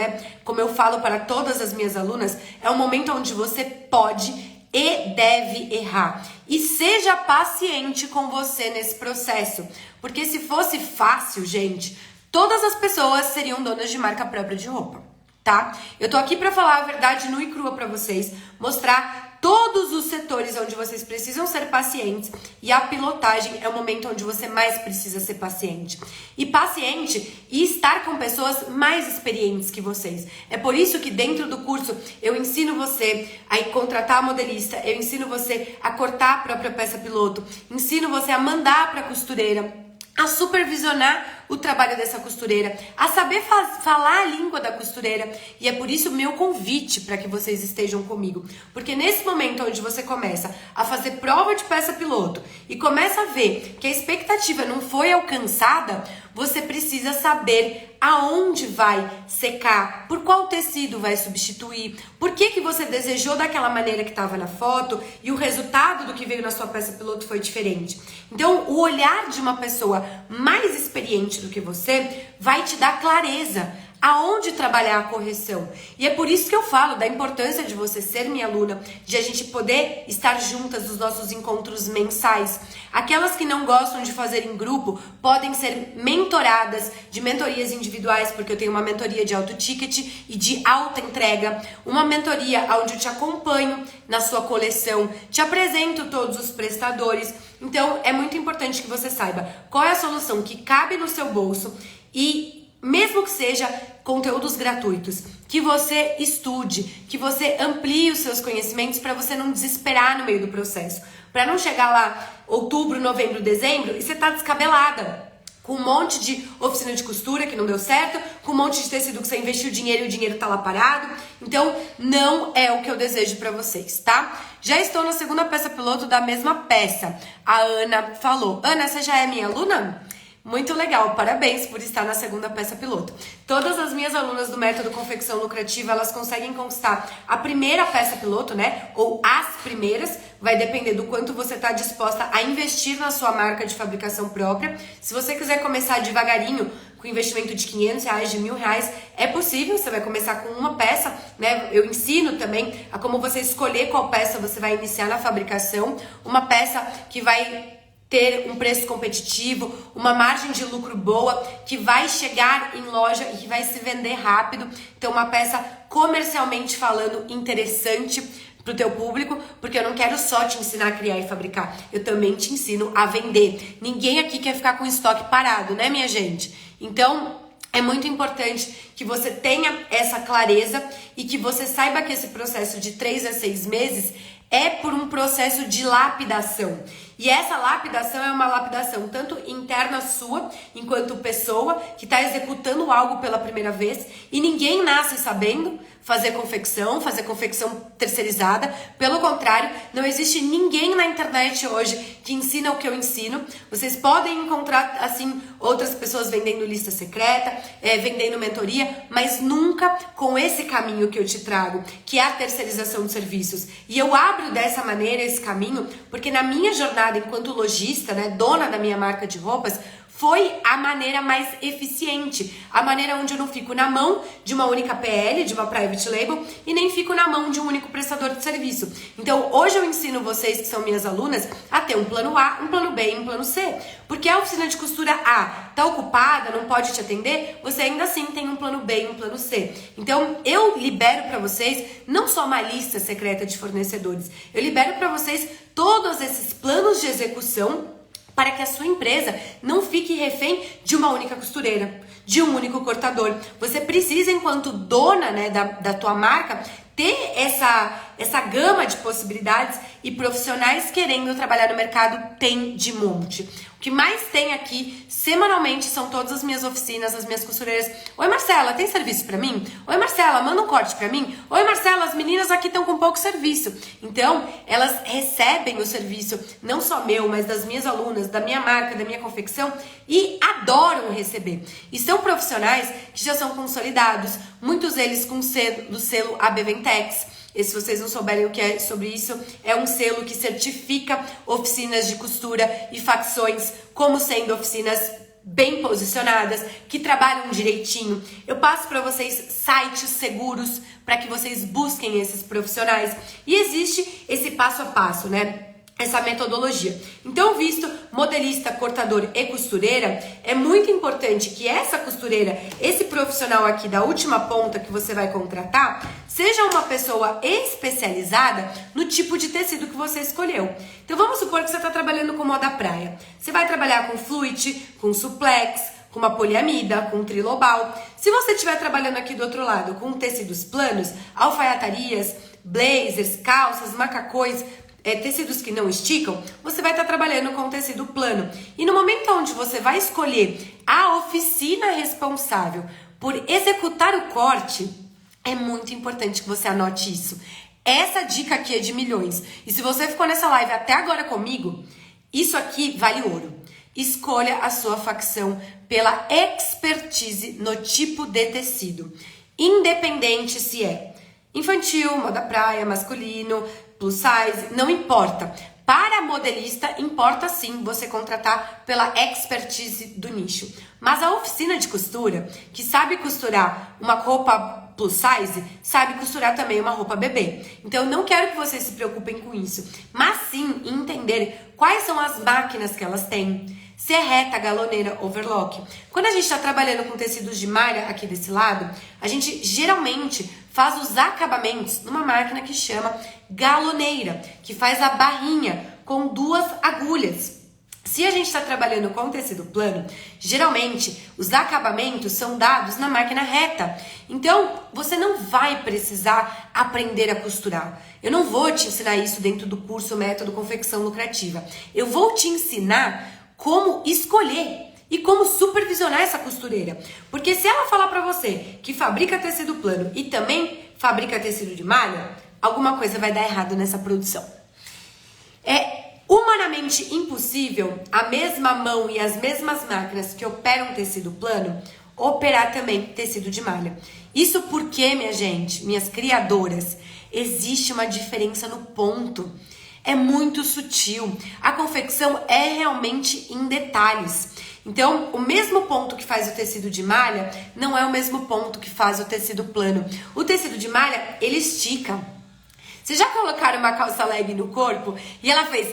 [SPEAKER 1] como eu falo para todas as minhas alunas, é um momento onde você pode e deve errar. E seja paciente com você nesse processo. Porque se fosse fácil, gente, todas as pessoas seriam donas de marca própria de roupa, tá? Eu tô aqui pra falar a verdade nua e crua pra vocês, mostrar todos os setores onde vocês precisam ser pacientes e a pilotagem é o momento onde você mais precisa ser paciente. E paciente e estar com pessoas mais experientes que vocês. É por isso que dentro do curso eu ensino você a contratar a modelista, eu ensino você a cortar a própria peça piloto, ensino você a mandar pra costureira, a supervisionar o trabalho dessa costureira, a saber falar a língua da costureira. E é por isso o meu convite para que vocês estejam comigo. Porque nesse momento onde você começa a fazer prova de peça piloto e começa a ver que a expectativa não foi alcançada, você precisa saber aonde vai secar, por qual tecido vai substituir, por que você desejou daquela maneira que estava na foto e o resultado do que veio na sua peça piloto foi diferente. Então, o olhar de uma pessoa mais experiente do que você vai te dar clareza aonde trabalhar a correção. E é por isso que eu falo da importância de você ser minha aluna, de a gente poder estar juntas nos nossos encontros mensais. Aquelas que não gostam de fazer em grupo podem ser mentoradas de mentorias individuais, porque eu tenho uma mentoria de alto ticket e de alta entrega, uma mentoria onde eu te acompanho na sua coleção, te apresento todos os prestadores. Então, é muito importante que você saiba qual é a solução que cabe no seu bolso e mesmo que seja conteúdos gratuitos, que você estude, que você amplie os seus conhecimentos para você não desesperar no meio do processo. Para não chegar lá outubro, novembro, dezembro e você tá descabelada, com um monte de oficina de costura que não deu certo, com um monte de tecido que você investiu dinheiro e o dinheiro tá lá parado. Então, não é o que eu desejo pra vocês, tá? Já estou na segunda peça piloto da mesma peça. A Ana falou. Ana, você já é minha aluna? Muito legal, parabéns por estar na segunda peça piloto. Todas as minhas alunas do método Confecção Lucrativa, elas conseguem conquistar a primeira peça piloto, né? Ou as primeiras, vai depender do quanto você está disposta a investir na sua marca de fabricação própria. Se você quiser começar devagarinho, com investimento de R$500, de R$1.000, é possível, você vai começar com uma peça, né? Eu ensino também a como você escolher qual peça você vai iniciar na fabricação. Uma peça que vai ter um preço competitivo, uma margem de lucro boa, que vai chegar em loja e que vai se vender rápido. Então, uma peça comercialmente falando interessante pro teu público, porque eu não quero só te ensinar a criar e fabricar, eu também te ensino a vender. Ninguém aqui quer ficar com estoque parado, né, minha gente? Então, é muito importante que você tenha essa clareza e que você saiba que esse processo de 3 a 6 meses é por um processo de lapidação. E essa lapidação é uma lapidação tanto interna sua, enquanto pessoa que está executando algo pela primeira vez, e ninguém nasce sabendo fazer confecção terceirizada. Pelo contrário, não existe ninguém na internet hoje que ensina o que eu ensino. Vocês podem encontrar, assim, outras pessoas vendendo lista secreta, vendendo mentoria, mas nunca com esse caminho que eu te trago, que é a terceirização de serviços. E eu abro dessa maneira esse caminho, porque na minha jornada enquanto lojista, né, dona da minha marca de roupas, foi a maneira mais eficiente, a maneira onde eu não fico na mão de uma única PL, de uma private label, e nem fico na mão de um único prestador de serviço. Então, hoje eu ensino vocês, que são minhas alunas, a ter um plano A, um plano B e um plano C. Porque a oficina de costura A tá ocupada, não pode te atender, você ainda assim tem um plano B e um plano C. Então, eu libero para vocês não só uma lista secreta de fornecedores, eu libero para vocês todos esses planos de execução para que a sua empresa não fique refém de uma única costureira, de um único cortador. Você precisa, enquanto dona, né, da tua marca, ter essa gama de possibilidades, e profissionais querendo trabalhar no mercado tem de monte. O que mais tem aqui, semanalmente, são todas as minhas oficinas, as minhas costureiras. Oi, Marcela, tem serviço pra mim? Oi, Marcela, manda um corte pra mim? Oi, Marcela, as meninas aqui estão com pouco serviço. Então, elas recebem o serviço, não só meu, mas das minhas alunas, da minha marca, da minha confecção, e adoram receber. E são profissionais que já são consolidados, muitos deles com do selo AB Ventex. E se vocês não souberem o que é sobre isso, é um selo que certifica oficinas de costura e facções como sendo oficinas bem posicionadas, que trabalham direitinho. Eu passo para vocês sites seguros para que vocês busquem esses profissionais. E existe esse passo a passo, né? Essa metodologia. Então, visto modelista, cortador e costureira, é muito importante que essa costureira, esse profissional aqui da última ponta que você vai contratar, seja uma pessoa especializada no tipo de tecido que você escolheu. Então, vamos supor que você está trabalhando com moda praia. Você vai trabalhar com fluid, com suplex, com uma poliamida, com trilobal. Se você estiver trabalhando aqui do outro lado com tecidos planos, alfaiatarias, blazers, calças, macacões, tecidos que não esticam, você vai estar trabalhando com tecido plano. E no momento onde você vai escolher a oficina responsável por executar o corte, é muito importante que você anote isso. Essa dica aqui é de milhões. E se você ficou nessa live até agora comigo, isso aqui vale ouro. Escolha a sua facção pela expertise no tipo de tecido. Independente se é infantil, moda praia, masculino, plus size, não importa. Para modelista, importa sim você contratar pela expertise do nicho. Mas a oficina de costura, que sabe costurar uma roupa plus size, sabe costurar também uma roupa bebê. Então, eu não quero que vocês se preocupem com isso, mas sim entender quais são as máquinas que elas têm. Se é reta, galoneira, overlock. Quando a gente está trabalhando com tecidos de malha aqui desse lado, a gente geralmente faz os acabamentos numa máquina que chama galoneira, que faz a barrinha com 2 agulhas. Se a gente está trabalhando com tecido plano, geralmente os acabamentos são dados na máquina reta. Então, você não vai precisar aprender a costurar. Eu não vou te ensinar isso dentro do curso Método Confecção Lucrativa. Eu vou te ensinar como escolher e como supervisionar essa costureira. Porque se ela falar pra você que fabrica tecido plano e também fabrica tecido de malha, alguma coisa vai dar errado nessa produção. É humanamente impossível a mesma mão e as mesmas máquinas que operam tecido plano operar também tecido de malha. Isso porque, minha gente, minhas criadoras, existe uma diferença no ponto. É muito sutil. A confecção é realmente em detalhes. Então, o mesmo ponto que faz o tecido de malha não é o mesmo ponto que faz o tecido plano. O tecido de malha, ele estica. Vocês já colocaram uma calça leg no corpo e ela fez...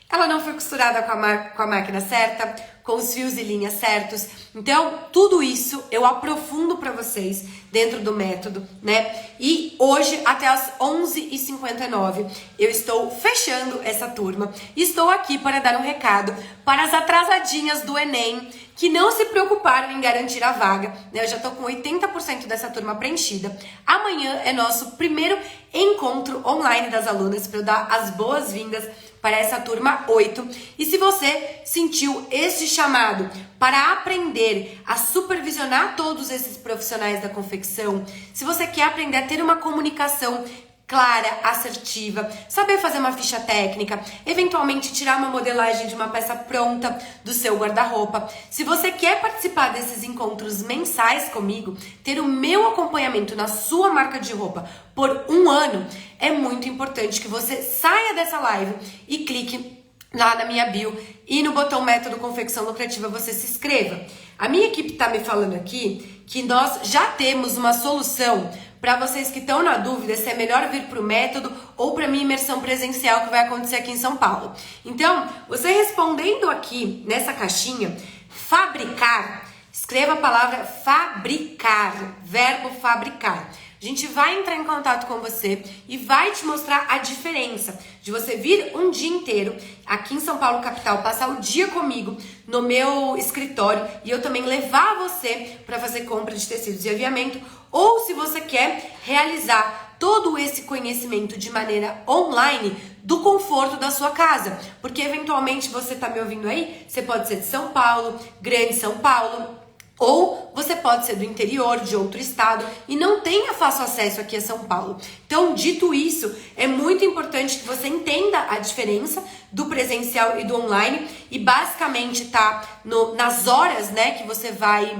[SPEAKER 1] Ela não foi costurada com a máquina certa, com os fios e linhas certos. Então, tudo isso eu aprofundo para vocês dentro do método, né? E hoje, até as 11h59, eu estou fechando essa turma. E estou aqui para dar um recado para as atrasadinhas do Enem, que não se preocuparam em garantir a vaga, né? Eu já tô com 80% dessa turma preenchida. Amanhã é nosso primeiro encontro online das alunas para eu dar as boas-vindas para essa turma 8. E se você sentiu este chamado para aprender a supervisionar todos esses profissionais da confecção, se você quer aprender a ter uma comunicação clara, assertiva, saber fazer uma ficha técnica, eventualmente tirar uma modelagem de uma peça pronta do seu guarda-roupa. Se você quer participar desses encontros mensais comigo, ter o meu acompanhamento na sua marca de roupa por 1 ano, é muito importante que você saia dessa live e clique lá na minha bio e no botão Método Confecção Lucrativa você se inscreva. A minha equipe tá me falando aqui que nós já temos uma solução para vocês que estão na dúvida se é melhor vir para o método ou para minha imersão presencial que vai acontecer aqui em São Paulo. Então, você respondendo aqui nessa caixinha, fabricar, escreva a palavra fabricar, verbo fabricar. A gente vai entrar em contato com você e vai te mostrar a diferença de você vir um dia inteiro aqui em São Paulo, capital, passar o dia comigo no meu escritório e eu também levar você para fazer compra de tecidos e aviamento, ou se você quer realizar todo esse conhecimento de maneira online do conforto da sua casa. Porque eventualmente você tá me ouvindo aí, você pode ser de São Paulo, Grande São Paulo, ou você pode ser do interior, de outro estado, e não tenha fácil acesso aqui a São Paulo. Então, dito isso, é muito importante que você entenda a diferença do presencial e do online, e basicamente tá nas horas, né, que você vai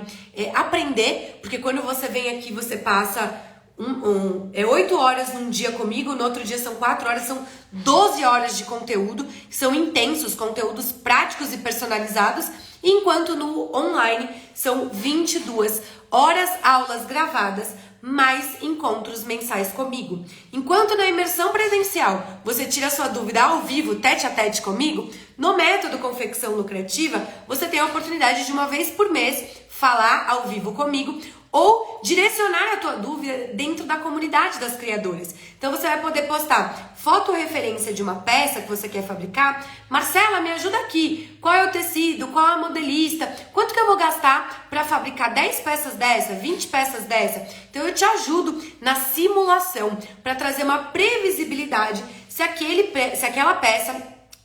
[SPEAKER 1] aprender, porque quando você vem aqui, você passa 8 horas num dia comigo, no outro dia são 4 horas, são 12 horas de conteúdo, são intensos, conteúdos práticos e personalizados, enquanto no online são 22 horas, aulas gravadas, mais encontros mensais comigo. Enquanto na imersão presencial você tira sua dúvida ao vivo, tete a tete comigo, no método Confecção Lucrativa, você tem a oportunidade de uma vez por mês falar ao vivo comigo ou direcionar a tua dúvida dentro da comunidade das criadoras. Então você vai poder postar foto referência de uma peça que você quer fabricar. Marcela, me ajuda aqui. Qual é o tecido? Qual é a modelista? Quanto que eu vou gastar para fabricar 10 peças dessa, 20 peças dessa? Então eu te ajudo na simulação para trazer uma previsibilidade se aquela peça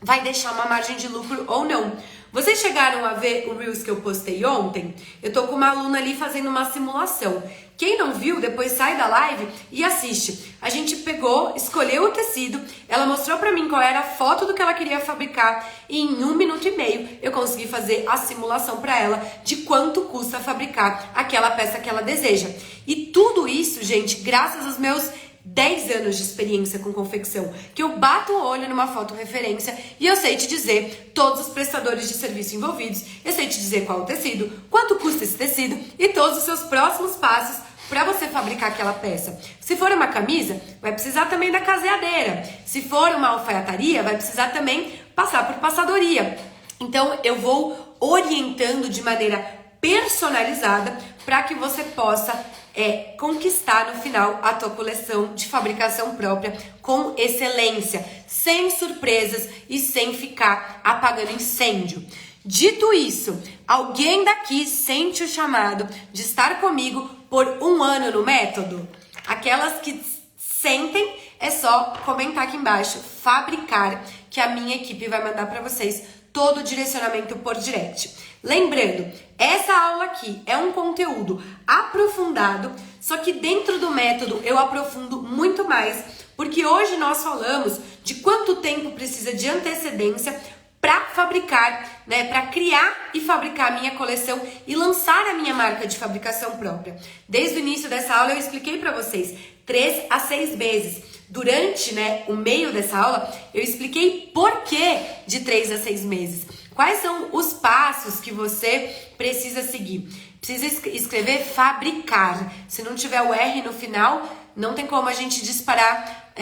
[SPEAKER 1] vai deixar uma margem de lucro ou não. Vocês chegaram a ver o Reels que eu postei ontem? Eu tô com uma aluna ali fazendo uma simulação. Quem não viu, depois sai da live e assiste. A gente pegou, escolheu o tecido, ela mostrou pra mim qual era a foto do que ela queria fabricar e em 1 minuto e meio eu consegui fazer a simulação pra ela de quanto custa fabricar aquela peça que ela deseja. E tudo isso, gente, graças aos meus 10 anos de experiência com confecção, que eu bato o olho numa foto referência e eu sei te dizer todos os prestadores de serviço envolvidos, eu sei te dizer qual o tecido, quanto custa esse tecido e todos os seus próximos passos para você fabricar aquela peça. Se for uma camisa, vai precisar também da caseadeira. Se for uma alfaiataria, vai precisar também passar por passadoria. Então eu vou orientando de maneira personalizada para que você possa conquistar no final a tua coleção de fabricação própria com excelência, sem surpresas e sem ficar apagando incêndio. Dito isso, alguém daqui sente o chamado de estar comigo por 1 ano no método? Aquelas que sentem, é só comentar aqui embaixo, fabricar, que a minha equipe vai mandar para vocês todo o direcionamento por direct. Lembrando, essa aula aqui é um conteúdo aprofundado, só que dentro do método eu aprofundo muito mais, porque hoje nós falamos de quanto tempo precisa de antecedência para fabricar, né, para criar e fabricar a minha coleção e lançar a minha marca de fabricação própria. Desde o início dessa aula eu expliquei para vocês 3 a 6 meses. Durante, né, o meio dessa aula eu expliquei por que de 3 a 6 meses. Quais são os passos que você precisa seguir? Precisa escrever fabricar. Se não tiver o R no final, não tem como a gente disparar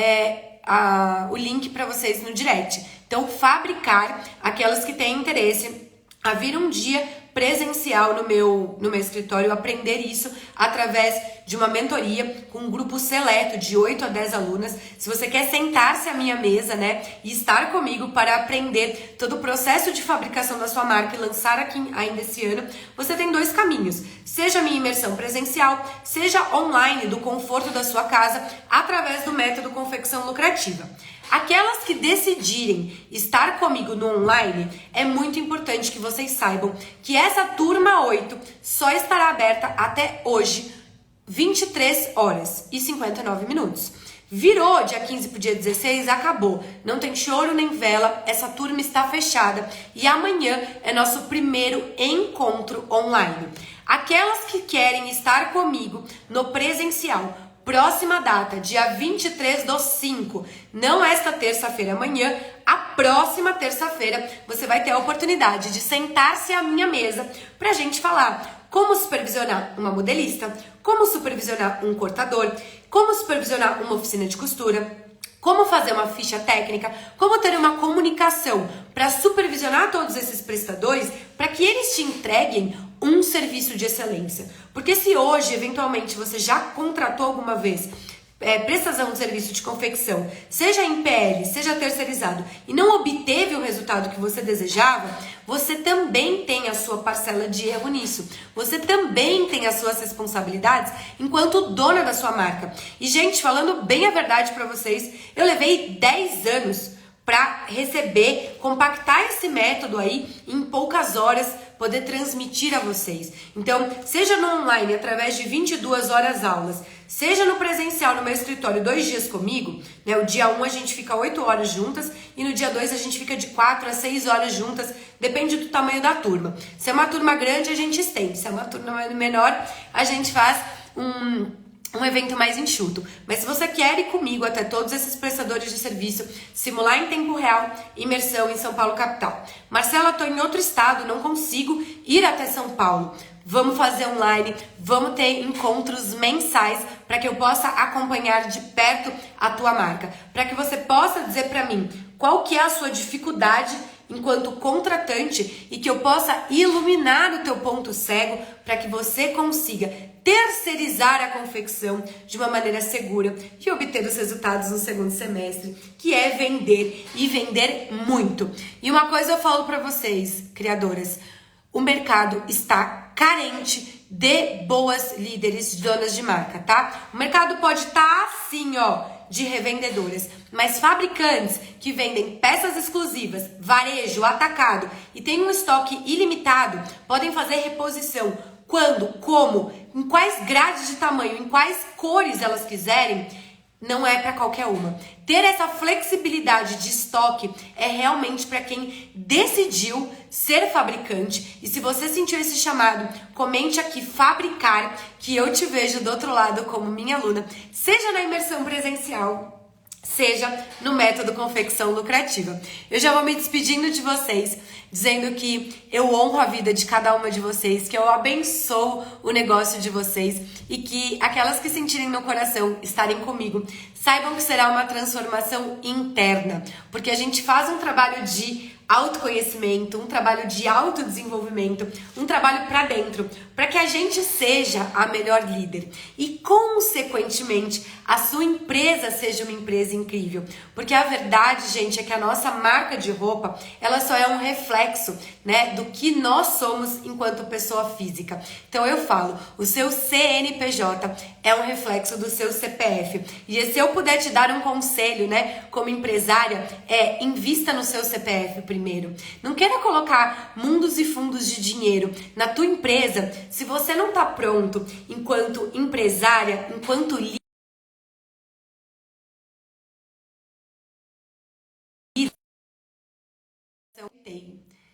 [SPEAKER 1] o link para vocês no direct. Então, fabricar, aquelas que têm interesse a vir um dia presencial no meu escritório, aprender isso através de uma mentoria com um grupo seleto de 8 a 10 alunas. Se você quer sentar-se à minha mesa, né, e estar comigo para aprender todo o processo de fabricação da sua marca e lançar aqui ainda esse ano, você tem 2 caminhos. Seja a minha imersão presencial, seja online do conforto da sua casa, através do método Confecção Lucrativa. Aquelas que decidirem estar comigo no online, é muito importante que vocês saibam que essa turma 8 só estará aberta até hoje, 23 horas e 59 minutos. Virou dia 15 pro dia 16, acabou. Não tem choro nem vela, essa turma está fechada e amanhã é nosso primeiro encontro online. Aquelas que querem estar comigo no presencial, próxima data, dia 23/5, não esta terça-feira, amanhã, a próxima terça-feira, você vai ter a oportunidade de sentar-se à minha mesa pra gente falar como supervisionar uma modelista, como supervisionar um cortador, como supervisionar uma oficina de costura, como fazer uma ficha técnica, como ter uma comunicação para supervisionar todos esses prestadores para que eles te entreguem um serviço de excelência. Porque se hoje, eventualmente, você já contratou alguma vez prestação de serviço de confecção, seja em PL, seja terceirizado, e não obteve o resultado que você desejava, você também tem a sua parcela de erro nisso. Você também tem as suas responsabilidades enquanto dona da sua marca. E, gente, falando bem a verdade para vocês, eu levei 10 anos para receber, compactar esse método aí em poucas horas, poder transmitir a vocês. Então, seja no online, através de 22 horas aulas, seja no presencial, no meu escritório, 2 dias comigo, né? O dia 1 a gente fica 8 horas juntas e no dia 2 a gente fica de 4 a 6 horas juntas, depende do tamanho da turma. Se é uma turma grande, a gente estende. Se é uma turma menor, a gente faz um evento mais enxuto. Mas se você quer ir comigo até todos esses prestadores de serviço, simular em tempo real, imersão em São Paulo capital. Marcela, eu tô em outro estado, não consigo ir até São Paulo. Vamos fazer online, vamos ter encontros mensais para que eu possa acompanhar de perto a tua marca, para que você possa dizer para mim qual que é a sua dificuldade enquanto contratante e que eu possa iluminar o teu ponto cego para que você consiga terceirizar a confecção de uma maneira segura e obter os resultados no segundo semestre, que é vender e vender muito. E uma coisa eu falo para vocês, criadoras, o mercado está carente de boas líderes, donas de marca, tá? O mercado pode estar assim, ó, de revendedoras, mas fabricantes que vendem peças exclusivas, varejo, atacado e tem um estoque ilimitado, podem fazer reposição quando, como, em quais grades de tamanho, em quais cores elas quiserem, não é para qualquer uma. Ter essa flexibilidade de estoque é realmente para quem decidiu ser fabricante. E se você sentiu esse chamado, comente aqui fabricar, que eu te vejo do outro lado como minha aluna, seja na imersão presencial, seja no método Confecção Lucrativa. Eu já vou me despedindo de vocês, dizendo que eu honro a vida de cada uma de vocês, que eu abençoo o negócio de vocês e que aquelas que sentirem no coração estarem comigo, saibam que será uma transformação interna, porque a gente faz um trabalho de autoconhecimento, um trabalho de autodesenvolvimento, um trabalho para dentro, para que a gente seja a melhor líder e, consequentemente, a sua empresa seja uma empresa incrível. Porque a verdade, gente, é que a nossa marca de roupa, ela só é um reflexo, né, do que nós somos enquanto pessoa física. Então eu falo, o seu CNPJ é um reflexo do seu CPF. E se eu puder te dar um conselho, né, como empresária, invista no seu CPF primeiro. Não queira colocar mundos e fundos de dinheiro na tua empresa se você não tá pronto enquanto empresária, enquanto líder.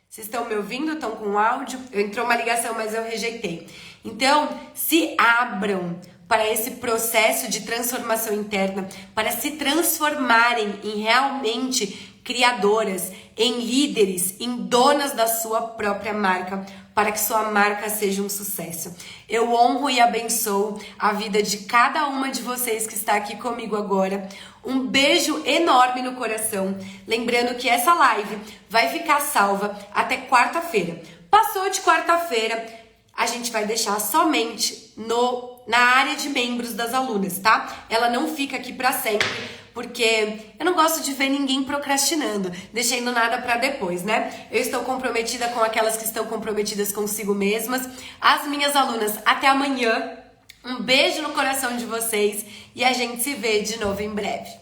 [SPEAKER 1] Vocês estão me ouvindo? Estão com áudio? Entrou uma ligação, mas eu rejeitei. Então, se abram para esse processo de transformação interna, para se transformarem em realmente criadoras, em líderes, em donas da sua própria marca, para que sua marca seja um sucesso. Eu honro e abençoo a vida de cada uma de vocês que está aqui comigo agora. Um beijo enorme no coração. Lembrando que essa live vai ficar salva até quarta-feira. Passou de quarta-feira, a gente vai deixar somente na área de membros das alunas, tá? Ela não fica aqui para sempre, porque eu não gosto de ver ninguém procrastinando, deixando nada para depois, né? Eu estou comprometida com aquelas que estão comprometidas consigo mesmas. As minhas alunas, até amanhã. Um beijo no coração de vocês e a gente se vê de novo em breve.